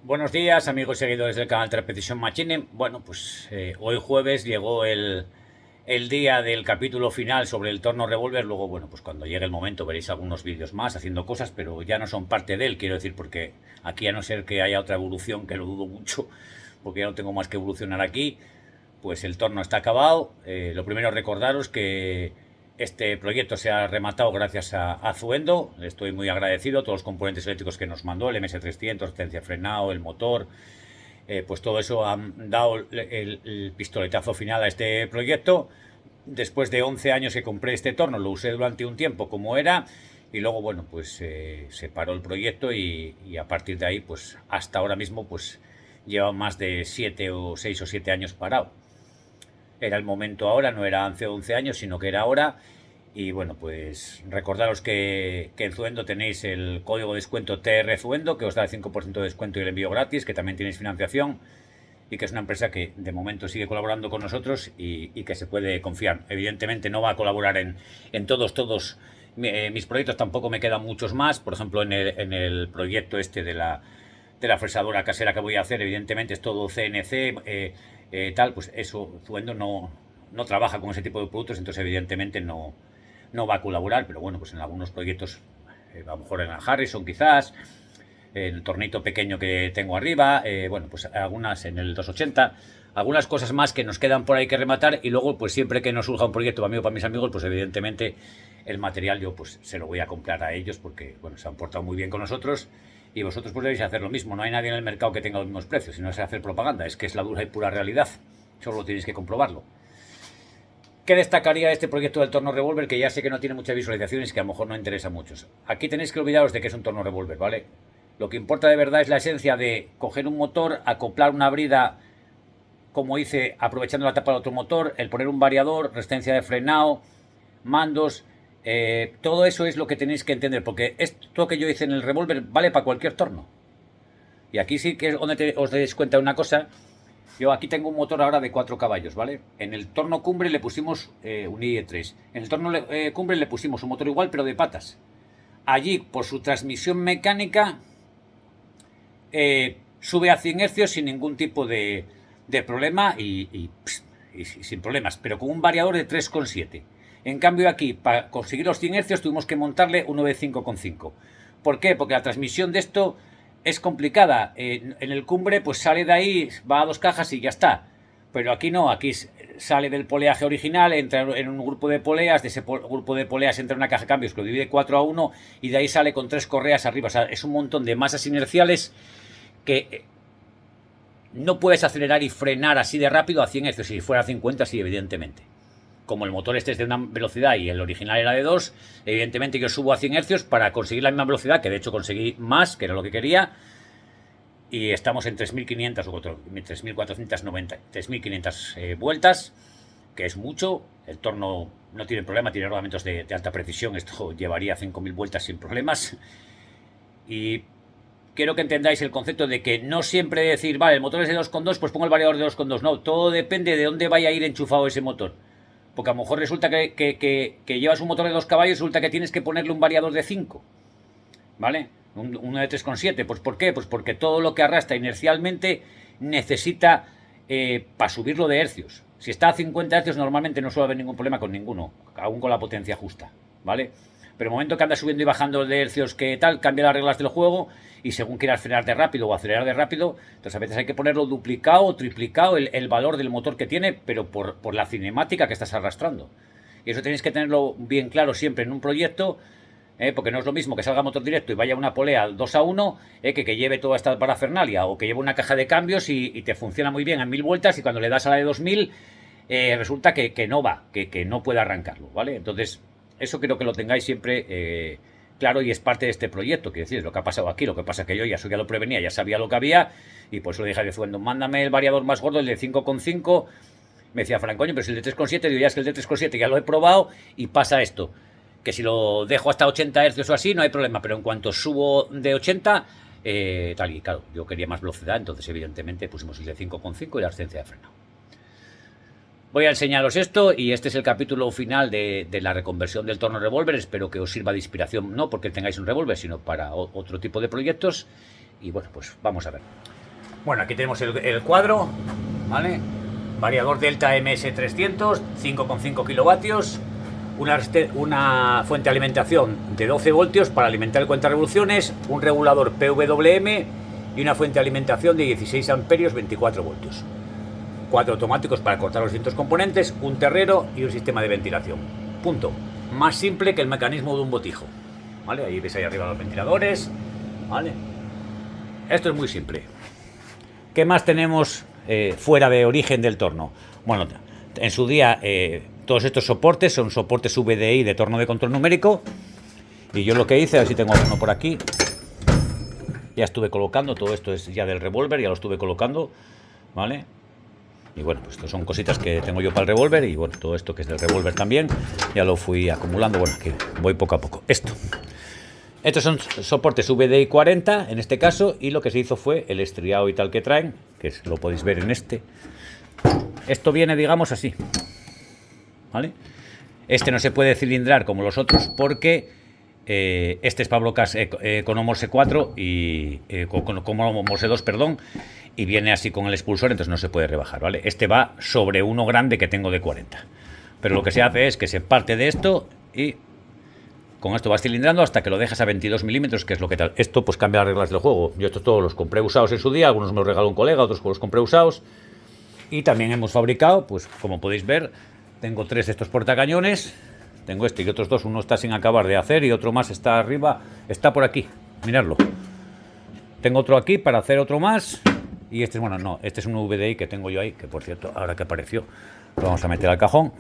Buenos días, amigos y seguidores del canal Repetition Machine. Bueno, pues hoy jueves llegó el día del capítulo final sobre el torno Revolver. Luego, bueno, pues cuando llegue el momento veréis algunos vídeos más haciendo cosas, pero ya no son parte de él, quiero decir, porque aquí, a no ser que haya otra evolución, que lo dudo mucho, porque ya no tengo más que evolucionar aquí, pues el torno está acabado. Lo primero, recordaros que este proyecto se ha rematado gracias a Zuendo. Le estoy muy agradecido. Todos los componentes eléctricos que nos mandó, el MS300, potencia frenado, el motor, pues todo eso ha dado el pistoletazo final a este proyecto. Después de 11 años que compré este torno, lo usé durante un tiempo como era, y luego, bueno, pues se paró el proyecto y a partir de ahí, pues hasta ahora mismo, pues lleva más de 6 o 7 años parado. Era el momento ahora, no era hace 11 años, sino que era ahora. Y bueno, pues recordaros que en Zuendo tenéis el código de descuento TRZuendo, que os da el 5% de descuento y el envío gratis, que también tenéis financiación y que es una empresa que de momento sigue colaborando con nosotros y que se puede confiar. Evidentemente no va a colaborar en todos mis proyectos, tampoco me quedan muchos más. Por ejemplo, en el proyecto este de la fresadora casera que voy a hacer, evidentemente es todo CNC, tal, pues eso, Zuendo no trabaja con ese tipo de productos, entonces evidentemente no va a colaborar, pero bueno, pues en algunos proyectos, a lo mejor en la Harrison quizás, en el tornito pequeño que tengo arriba, bueno, pues algunas en el 280, algunas cosas más que nos quedan por ahí que rematar, y luego pues siempre que nos surja un proyecto para mí o para mis amigos, pues evidentemente el material yo pues se lo voy a comprar a ellos porque, bueno, se han portado muy bien con nosotros y vosotros pues debéis hacer lo mismo. No hay nadie en el mercado que tenga los mismos precios, y no es hacer propaganda, es que es la dura y pura realidad, solo tenéis que comprobarlo. ¿Qué destacaría de este proyecto del torno Revolver? Que ya sé que no tiene muchas visualizaciones, que a lo mejor no interesa a muchos. Aquí tenéis que olvidaros de que es un torno Revolver, ¿vale? Lo que importa de verdad es la esencia de coger un motor, acoplar una brida, como hice, aprovechando la tapa del otro motor, el poner un variador, resistencia de frenado, mandos, todo eso es lo que tenéis que entender, porque esto que yo hice en el Revolver vale para cualquier torno. Y aquí sí que es donde os dais cuenta de una cosa. Yo aquí tengo un motor ahora de 4 caballos, ¿vale? En el torno cumbre le pusimos un IE3. En el torno cumbre le pusimos un motor igual, pero de patas. Allí, por su transmisión mecánica, sube a 100 hercios sin ningún tipo de problema y sin problemas, pero con un variador de 3,7. En cambio aquí, para conseguir los 100 hercios, tuvimos que montarle uno de 5,5. ¿Por qué? Porque la transmisión de esto es complicada. En el cumbre, pues sale de ahí, va a 2 cajas y ya está. Pero aquí no, aquí sale del poleaje original, entra en un grupo de poleas, de ese grupo de poleas entra en una caja de cambios que lo divide 4-1 y de ahí sale con 3 correas arriba. O sea, es un montón de masas inerciales que no puedes acelerar y frenar así de rápido a 100 Hz. Si fuera a 50, sí, evidentemente. Como el motor este es de una velocidad y el original era de 2, evidentemente yo subo a 100 Hz para conseguir la misma velocidad, que de hecho conseguí más, que era lo que quería, y estamos en 3.500 o 3.490, 3.500 vueltas, que es mucho. El torno no tiene problema, tiene rodamientos de alta precisión, esto llevaría 5.000 vueltas sin problemas. Y quiero que entendáis el concepto de que no siempre decir, vale, el motor es de 2,2, pues pongo el variador de 2,2. No, todo depende de dónde vaya a ir enchufado ese motor. Porque a lo mejor resulta que llevas un motor de 2 caballos y resulta que tienes que ponerle un variador de 5. ¿Vale? Uno de 3,7. Pues ¿por qué? Pues porque todo lo que arrastra inercialmente necesita para subirlo de hercios. Si está a 50 hercios normalmente no suele haber ningún problema con ninguno, aún con la potencia justa. ¿Vale? Pero el momento que anda subiendo y bajando de hercios que tal, cambia las reglas del juego y según quieras frenar de rápido o acelerar de rápido, entonces a veces hay que ponerlo duplicado o triplicado el valor del motor que tiene, pero por la cinemática que estás arrastrando. Y eso tenéis que tenerlo bien claro siempre en un proyecto, porque no es lo mismo que salga motor directo y vaya una polea 2-1, que lleve toda esta parafernalia o que lleve una caja de cambios y te funciona muy bien a 1000 vueltas y cuando le das a la de 2000 resulta que no va, que no puede arrancarlo, ¿vale? Entonces eso quiero que lo tengáis siempre claro y es parte de este proyecto, quiero decir, es lo que ha pasado aquí. Lo que pasa que yo ya lo prevenía, ya sabía lo que había y por eso le dije a Zuendo, mándame el variador más gordo, el de 5,5. Me decía Fran, coño, pero si el de 3,7, digo, ya es que el de 3,7 ya lo he probado y pasa esto, que si lo dejo hasta 80 Hz o así no hay problema, pero en cuanto subo de 80, tal y claro, yo quería más velocidad, entonces evidentemente pusimos el de 5,5 y la asistencia de freno. Voy a enseñaros esto y este es el capítulo final de la reconversión del torno Revolver. Espero que os sirva de inspiración, no porque tengáis un revólver, sino para otro tipo de proyectos. Y bueno, pues vamos a ver. Bueno, aquí tenemos el cuadro, ¿vale? Variador Delta MS300, 5,5 kilovatios, una fuente de alimentación de 12 voltios para alimentar el cuenta revoluciones, un regulador PWM y una fuente de alimentación de 16 amperios, 24 voltios. 4 automáticos para cortar los distintos componentes, un terrero y un sistema de ventilación. Punto. Más simple que el mecanismo de un botijo. ¿Vale? Ahí ves ahí arriba los ventiladores. ¿Vale? Esto es muy simple. ¿Qué más tenemos fuera de origen del torno? Bueno, en su día todos estos soportes son soportes VDI de torno de control numérico. Y yo lo que hice, a ver si tengo uno por aquí. Ya estuve colocando, todo esto es ya del revólver, ya lo estuve colocando. ¿Vale? Y bueno, pues esto son cositas que tengo yo para el revólver y bueno, todo esto que es del revólver también, ya lo fui acumulando, bueno, que voy poco a poco. Estos son soportes VDI 40 en este caso y lo que se hizo fue el estriado y tal que traen, que lo podéis ver en este. Esto viene, digamos, así, ¿vale? Este no se puede cilindrar como los otros porque este es para bloques con Morse 4 y con Morse 2, perdón, y viene así con el expulsor, entonces no se puede rebajar, ¿vale? Este va sobre uno grande que tengo de 40. Pero lo que se hace es que se parte de esto y con esto vas cilindrando hasta que lo dejas a 22 milímetros, que es lo que tal. Esto pues cambia las reglas del juego. Yo estos todos los compré usados en su día, algunos me los regaló un colega, otros los compré usados. Y también hemos fabricado, pues como podéis ver, tengo 3 de estos portacañones. Tengo este y otros 2, uno está sin acabar de hacer y otro más está arriba, está por aquí, miradlo. Tengo otro aquí para hacer otro más. Y este es, bueno, no, este es un VDI que tengo yo ahí, que por cierto, ahora que apareció, lo vamos a meter al cajón.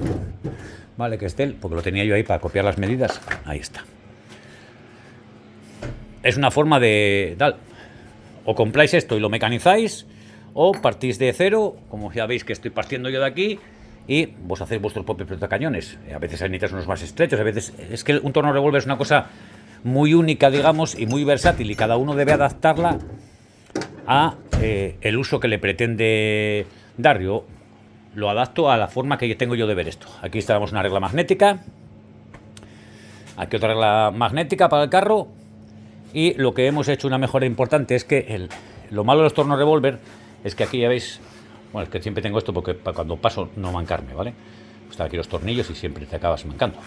Vale, que esté, porque lo tenía yo ahí para copiar las medidas. Ahí está. Es una forma de tal. O compráis esto y lo mecanizáis, o partís de cero, como ya veis que estoy partiendo yo de aquí, y vos hacéis vuestros propios portacañones. A veces necesitáis unos más estrechos, a veces es que un torno revólver es una cosa muy única, digamos, y muy versátil, y cada uno debe adaptarla a el uso que le pretende dar. Yo lo adapto a la forma que tengo yo de ver esto. Aquí tenemos una regla magnética, aquí otra regla magnética para el carro, y lo que hemos hecho una mejora importante es que lo malo de los tornos revólver es que aquí ya veis, bueno, es que siempre tengo esto porque para cuando paso no mancarme, ¿vale? Están aquí los tornillos y siempre te acabas mancando.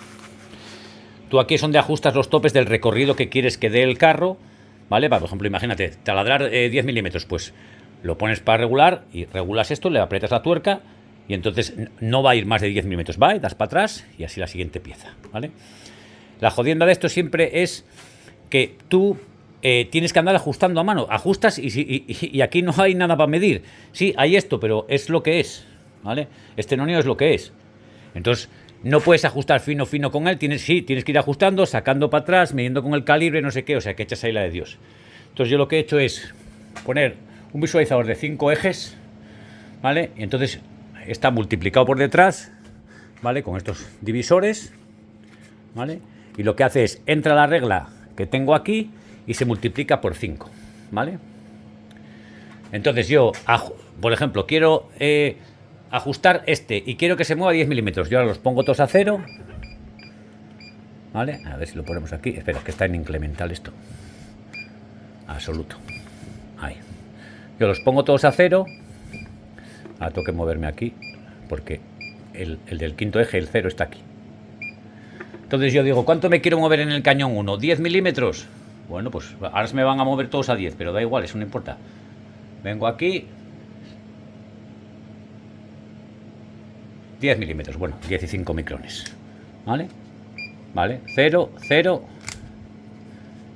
Tú aquí es donde ajustas los topes del recorrido que quieres que dé el carro, ¿vale? Por ejemplo, imagínate, taladrar 10 milímetros, pues lo pones para regular y regulas esto, le aprietas la tuerca y entonces no va a ir más de 10 milímetros, va, y das para atrás y así la siguiente pieza, ¿vale? La jodienda de esto siempre es que tú tienes que andar ajustando a mano, ajustas y aquí no hay nada para medir. Sí, hay esto, pero es lo que es, ¿vale? Este nonio es lo que es. Entonces, no puedes ajustar fino con él, tienes que ir ajustando, sacando para atrás, midiendo con el calibre, no sé qué, o sea, que echas ahí la de Dios. Entonces yo lo que he hecho es poner un visualizador de 5 ejes, ¿vale? Y entonces está multiplicado por detrás, ¿vale? Con estos divisores, ¿vale? Y lo que hace es, entra la regla que tengo aquí y se multiplica por 5, ¿vale? Entonces yo, por ejemplo, quiero ajustar este y quiero que se mueva 10 milímetros. Yo ahora los pongo todos a 0, ¿vale? A ver si lo ponemos aquí. Espera, que está en incremental esto. Absoluto. Ahí. Yo los pongo todos a 0. Ahora tengo que moverme aquí porque el del quinto eje, el 0, está aquí. Entonces yo digo, ¿cuánto me quiero mover en el cañón 1? ¿10 milímetros? Bueno, pues ahora se me van a mover todos a 10, pero da igual, eso no importa. Vengo aquí. 10 milímetros, bueno, 15 micrones. ¿Vale? ¿Vale? 0, 0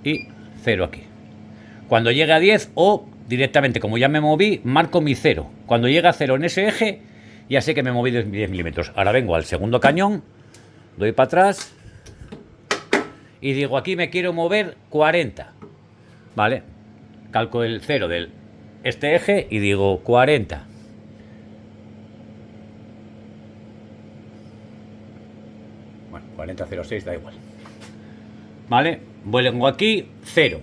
y 0 aquí. Cuando llegue a 10 o directamente, como ya me moví, marco mi 0. Cuando llega a 0 en ese eje, ya sé que me moví 10 milímetros. Ahora vengo al segundo cañón, doy para atrás y digo, aquí me quiero mover 40. ¿Vale? Calco el 0 del este eje y digo 40. Bueno, 40,06 da igual. ¿Vale? Vuelvo aquí, 0.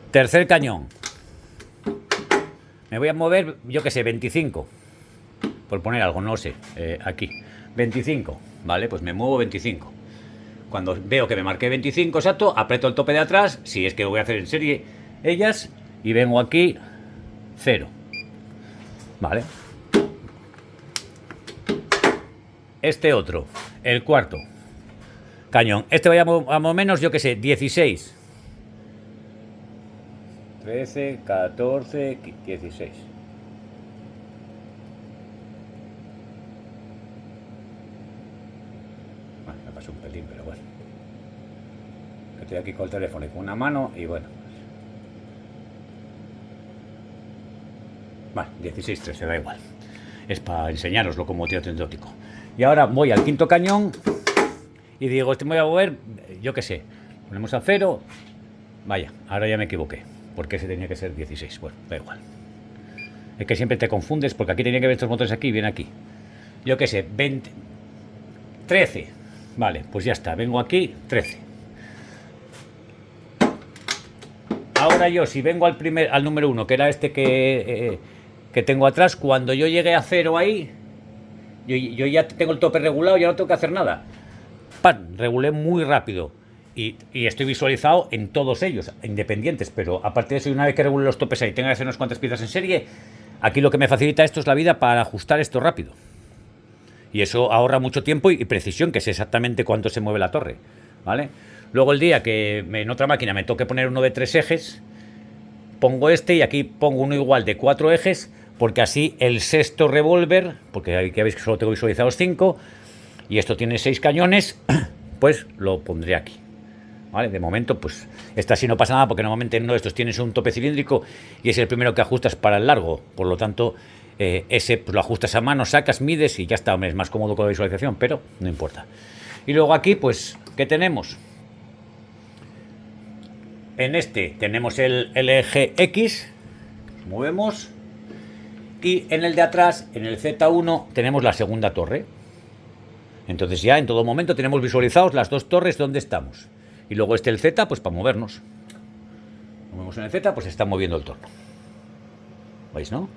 Tercer cañón. Me voy a mover, yo que sé, 25. Por poner algo, no sé. Aquí. 25. ¿Vale? Pues me muevo 25. Cuando veo que me marqué 25 exacto, aprieto el tope de atrás, si es que lo voy a hacer en serie ellas, y vengo aquí 0. Vale. Este otro, el cuarto cañón. Este vaya a más o menos, yo que sé, 16. 13, 14, 16. Bueno, me pasó un pelín, pero bueno. Estoy aquí con el teléfono y con una mano y bueno. Vale, 16, 13, da igual. Es para enseñaroslo como tío tendrótico. Y ahora voy al quinto cañón y digo, este me voy a mover, yo qué sé. Ponemos a 0. Vaya, ahora ya me equivoqué. Porque ese tenía que ser 16. Bueno, da igual. Es que siempre te confundes porque aquí tenía que ver estos motores aquí y viene aquí. Yo qué sé, 20. 13. Vale, pues ya está. Vengo aquí, 13. Ahora yo, si vengo al número 1, que era este que tengo atrás, cuando yo llegue a 0 ahí, yo ya tengo el tope regulado, ya no tengo que hacer nada. ¡Pam! Regulé muy rápido. Y estoy visualizado en todos ellos, independientes, pero aparte de eso, una vez que regule los topes ahí, tenga que hacer unas cuantas piezas en serie, aquí lo que me facilita esto es la vida para ajustar esto rápido. Y eso ahorra mucho tiempo y precisión, que sé exactamente cuánto se mueve la torre, ¿vale? Luego el día que en otra máquina me toque poner uno de 3 ejes, pongo este y aquí pongo uno igual de 4 ejes, porque así el sexto revólver, porque aquí veis que solo tengo visualizados 5, y esto tiene 6 cañones, pues lo pondré aquí. ¿Vale? De momento, pues esta sí no pasa nada porque normalmente en uno de estos tienes un tope cilíndrico y es el primero que ajustas para el largo. Por lo tanto, ese pues, lo ajustas a mano, sacas, mides y ya está. Es más cómodo con la visualización, pero no importa. Y luego aquí, pues, ¿qué tenemos? En este tenemos el eje X, movemos, y en el de atrás, en el Z1, tenemos la segunda torre. Entonces ya en todo momento tenemos visualizados las dos torres donde estamos. Y luego el Z, pues para movernos. Movemos en el Z, pues se está moviendo el torno. ¿Veis, no?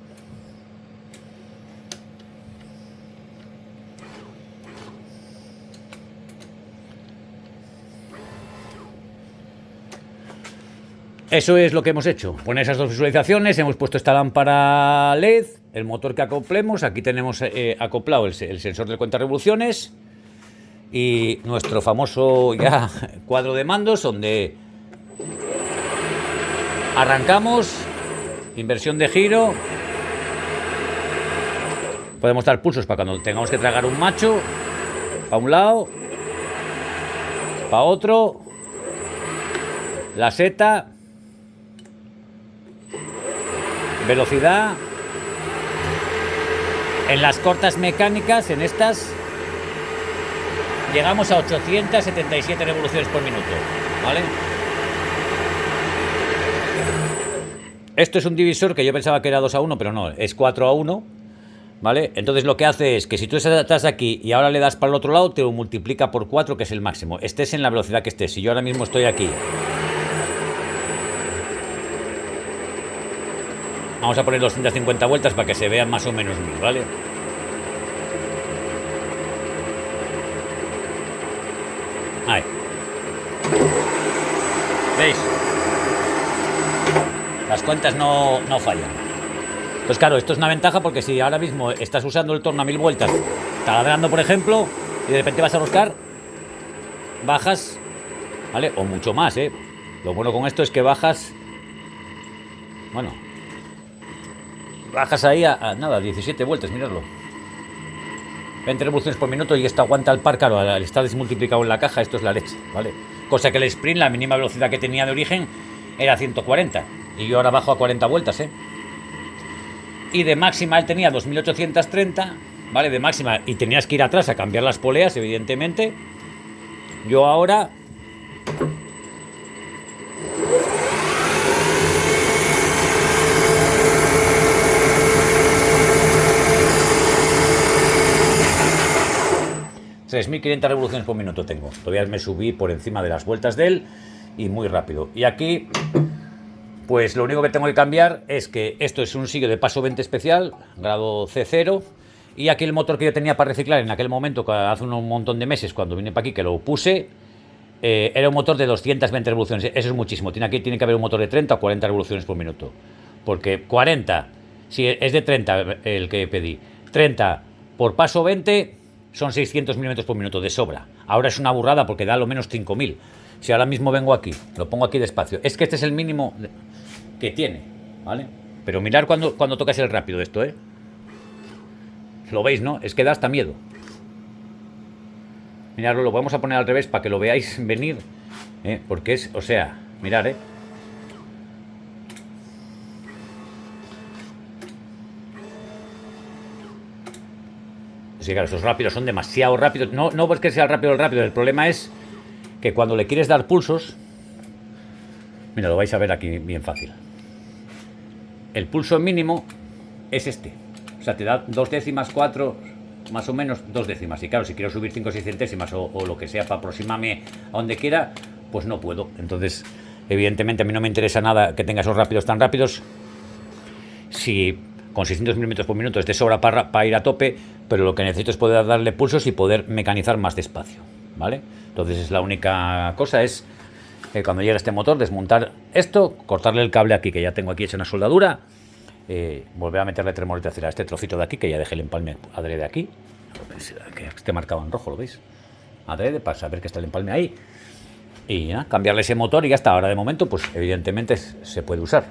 Eso es lo que hemos hecho. Poner esas dos visualizaciones, hemos puesto esta lámpara LED, el motor que acoplemos, aquí tenemos acoplado el sensor de cuenta revoluciones y nuestro famoso ya cuadro de mandos donde arrancamos, inversión de giro, podemos dar pulsos para cuando tengamos que tragar un macho, para un lado, para otro, la seta, velocidad, en las cortas mecánicas, en estas llegamos a 877 revoluciones por minuto, ¿vale? Esto es un divisor que yo pensaba que era 2:1, pero no, es 4:1, ¿vale? Entonces lo que hace es que si tú estás aquí y ahora le das para el otro lado, te lo multiplica por 4, que es el máximo. Estés en la velocidad que estés. Si yo ahora mismo estoy aquí, vamos a poner 250 vueltas para que se vean más o menos 1000, ¿vale? Ahí. ¿Veis? Las cuentas no fallan. Pues claro, esto es una ventaja porque si ahora mismo estás usando el torno a 1000 vueltas, taladrando por ejemplo, y de repente vas a buscar, bajas, ¿vale? O mucho más, ¿eh? Lo bueno con esto es que bajas, bueno, bajas ahí a nada, 17 vueltas, miradlo. 20 revoluciones por minuto y esto aguanta el par, claro, al estar desmultiplicado en la caja, esto es la leche, ¿vale? Cosa que el sprint, la mínima velocidad que tenía de origen, era 140. Y yo ahora bajo a 40 vueltas, ¿eh? Y de máxima él tenía 2830, ¿vale? De máxima, y tenías que ir atrás a cambiar las poleas, evidentemente. Yo ahora... ...3.500 revoluciones por minuto tengo. Todavía me subí por encima de las vueltas de él y muy rápido. Y aquí, pues lo único que tengo que cambiar es que esto es un sigue de paso 20 especial, grado C0. Y aquí el motor que yo tenía para reciclar en aquel momento, hace un montón de meses, cuando vine para aquí, que lo puse, era un motor de 220 revoluciones. Eso es muchísimo. Tiene que haber un motor de 30 o 40 revoluciones por minuto. Porque 40, si es de 30 el que pedí, 30 por paso 20 son 600 milímetros por minuto de sobra. Ahora es una burrada porque da a lo menos 5000. Si ahora mismo vengo aquí, lo pongo aquí despacio, es que este es el mínimo que tiene, ¿vale? Pero mirar cuando tocas el rápido esto, ¿eh? Lo veis, ¿no? Es que da hasta miedo. Miradlo, lo vamos a poner al revés para que lo veáis venir, porque es, o sea, mirar, Sí, claro, estos rápidos son demasiado rápidos. No porque sea rápido el problema es que cuando le quieres dar pulsos, mira, lo vais a ver aquí bien fácil. El pulso mínimo es este. O sea, te da 2 décimas, 4, más o menos 2 décimas. Y claro, si quiero subir 5 o 6 centésimas o lo que sea para aproximarme a donde quiera, pues no puedo. Entonces, evidentemente a mí no me interesa nada que tenga esos rápidos tan rápidos. Si con 600 milímetros por minuto es de sobra para ir a tope, pero lo que necesito es poder darle pulsos y poder mecanizar más despacio, ¿vale? Entonces es la única cosa, es cuando llegue este motor, desmontar esto, cortarle el cable aquí, que ya tengo aquí hecha una soldadura, volver a meterle tremolita a este trocito de aquí, que ya dejé el empalme adrede aquí, que esté marcado en rojo, ¿lo veis? Adrede, para saber que está el empalme ahí, y ya, cambiarle ese motor y ya está. Ahora de momento, pues evidentemente se puede usar.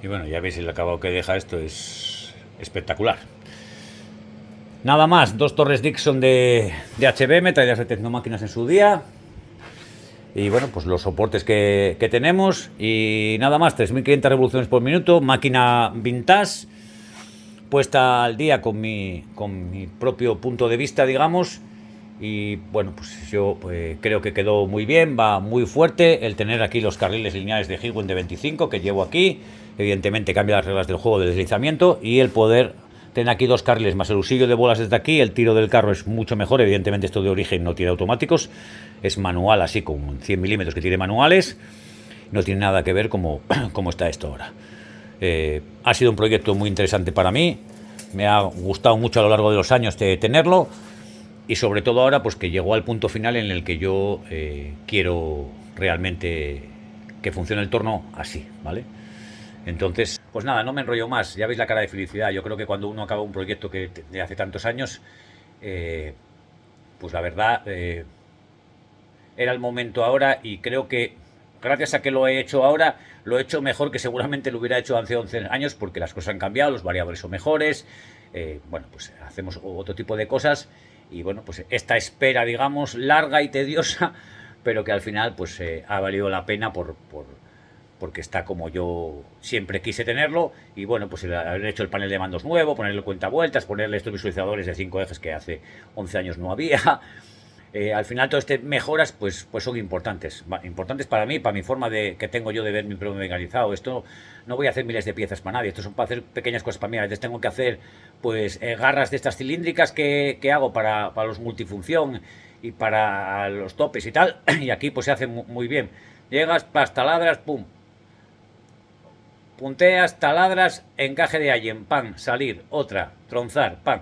Y bueno, ya veis el acabado que deja esto, es espectacular. Nada más, 2 torres Dixon de HBM, traídas de Tecnomáquinas en su día. Y bueno, pues los soportes que tenemos. Y nada más, 3500 revoluciones por minuto, máquina vintage, puesta al día con mi propio punto de vista, digamos. Y bueno, pues yo creo que quedó muy bien, va muy fuerte. El tener aquí los carriles lineales de Hilwin de 25 que llevo aquí, evidentemente cambia las reglas del juego de deslizamiento, y el poder tener aquí 2 carriles más el usillo de bolas desde aquí. El tiro del carro es mucho mejor, evidentemente esto de origen no tiene automáticos, es manual, así con 100 milímetros que tiene manuales, no tiene nada que ver como está esto ahora. Ha sido un proyecto muy interesante para mí, me ha gustado mucho a lo largo de los años de tenerlo. Y sobre todo ahora, pues que llegó al punto final en el que yo quiero realmente que funcione el torno así, ¿vale? Entonces, pues nada, no me enrollo más. Ya veis la cara de felicidad. Yo creo que cuando uno acaba un proyecto que de hace tantos años, pues la verdad, era el momento ahora, y creo que gracias a que lo he hecho ahora, lo he hecho mejor que seguramente lo hubiera hecho hace 11 años, porque las cosas han cambiado, los variadores son mejores, bueno, pues hacemos otro tipo de cosas. Y bueno, pues esta espera, digamos, larga y tediosa, pero que al final pues ha valido la pena porque está como yo siempre quise tenerlo. Y bueno, pues haber hecho el panel de mandos nuevo, ponerle cuentavueltas, ponerle estos visualizadores de 5 ejes que hace 11 años no había. Al final todas estas mejoras pues son importantes para mí, para mi forma que tengo yo de ver mi propio mecanizado. Esto no voy a hacer miles de piezas para nadie, esto son para hacer pequeñas cosas para mí. A veces tengo que hacer pues garras de estas cilíndricas que hago para los multifunción y para los topes y tal, y aquí pues se hace muy bien. Llegas, taladras, pum, punteas, taladras, encaje de allen, pan, salir, otra, tronzar, pan.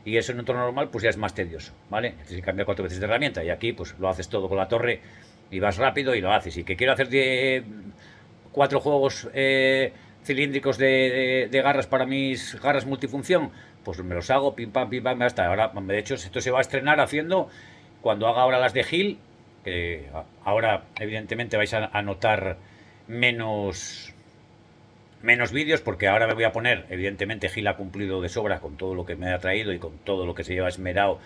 Y eso en un torno normal pues ya es más tedioso, ¿vale? Tienes que cambiar 4 veces de herramienta, y aquí pues lo haces todo con la torre y vas rápido y lo haces. Y que quiero hacer 4 juegos cilíndricos de garras para mis garras multifunción, pues me los hago, pim pam, hasta ahora. De hecho, esto se va a estrenar haciendo, cuando haga ahora las de Hill, ahora evidentemente vais a notar menos menos vídeos, porque ahora me voy a poner, evidentemente Gil ha cumplido de sobra con todo lo que me ha traído y con todo lo que se lleva esmerado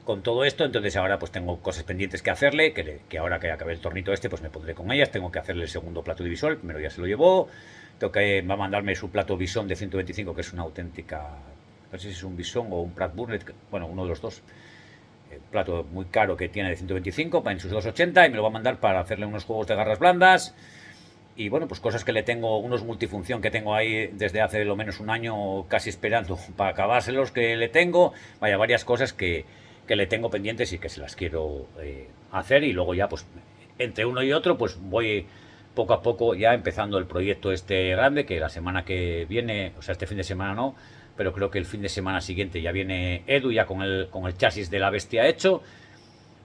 con todo esto, entonces ahora pues tengo cosas pendientes que hacerle, que ahora que acabé el tornito este, pues me pondré con ellas, tengo que hacerle el segundo plato de visual, primero ya se lo llevó, tengo que, va a mandarme su plato Bison de 125, que es una auténtica, no sé si es un Bison o un Pratt Burnett, bueno, uno de los dos, plato muy caro que tiene de 125, en sus 280, y me lo va a mandar para hacerle unos juegos de garras blandas, y bueno, pues cosas que le tengo, unos multifunción que tengo ahí desde hace lo menos un año casi esperando para acabárselos, que le tengo, vaya, varias cosas que le tengo pendientes y que se las quiero hacer, y luego ya pues entre uno y otro pues voy poco a poco ya empezando el proyecto este grande, que la semana que viene, o sea, este fin de semana no, pero creo que el fin de semana siguiente ya viene Edu ya con el chasis de la bestia hecho.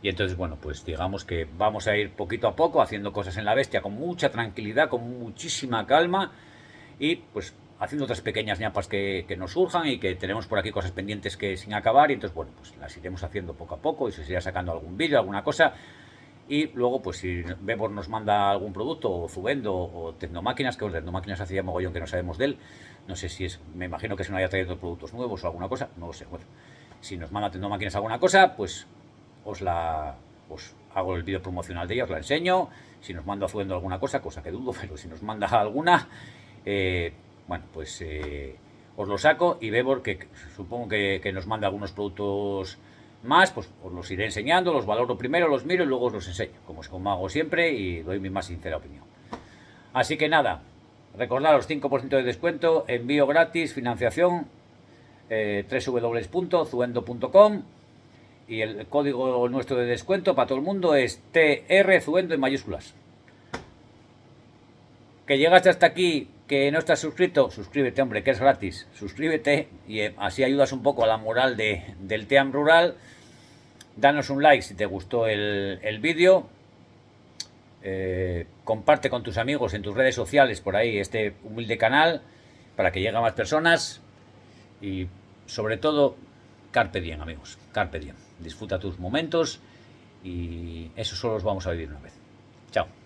Y entonces, bueno, pues digamos que vamos a ir poquito a poco haciendo cosas en la bestia con mucha tranquilidad, con muchísima calma, y pues haciendo otras pequeñas ñapas que nos surjan y que tenemos por aquí cosas pendientes que sin acabar, y entonces, bueno, pues las iremos haciendo poco a poco y se irá sacando algún vídeo, alguna cosa. Y luego, pues si Bebor nos manda algún producto, o Zubendo, o Tecnomáquinas, que Tecnomáquinas hacía mogollón que no sabemos de él, no sé si es, me imagino que se nos haya traído productos nuevos o alguna cosa, no lo sé, bueno, si nos manda Tecnomáquinas alguna cosa, pues os hago el vídeo promocional de ella, os la enseño. Si nos manda Zubendo alguna cosa, cosa que dudo, pero si nos manda alguna, bueno, pues os lo saco, y Bebor, que supongo que nos manda algunos productos más, pues os los iré enseñando, los valoro primero, los miro y luego os los enseño, como hago siempre, y doy mi más sincera opinión. Así que nada, recordaros 5% de descuento, envío gratis, financiación, www.zuendo.com, y el código nuestro de descuento para todo el mundo es TRZuendo en mayúsculas. Que llegaste hasta aquí, que no estás suscrito, suscríbete, hombre, que es gratis. Suscríbete y así ayudas un poco a la moral del TEAM rural. Danos un like si te gustó el vídeo. Comparte con tus amigos en tus redes sociales por ahí este humilde canal para que llegue a más personas. Y sobre todo, carpe diem, amigos, carpe diem. Disfruta tus momentos, y eso solo los vamos a vivir una vez. Chao.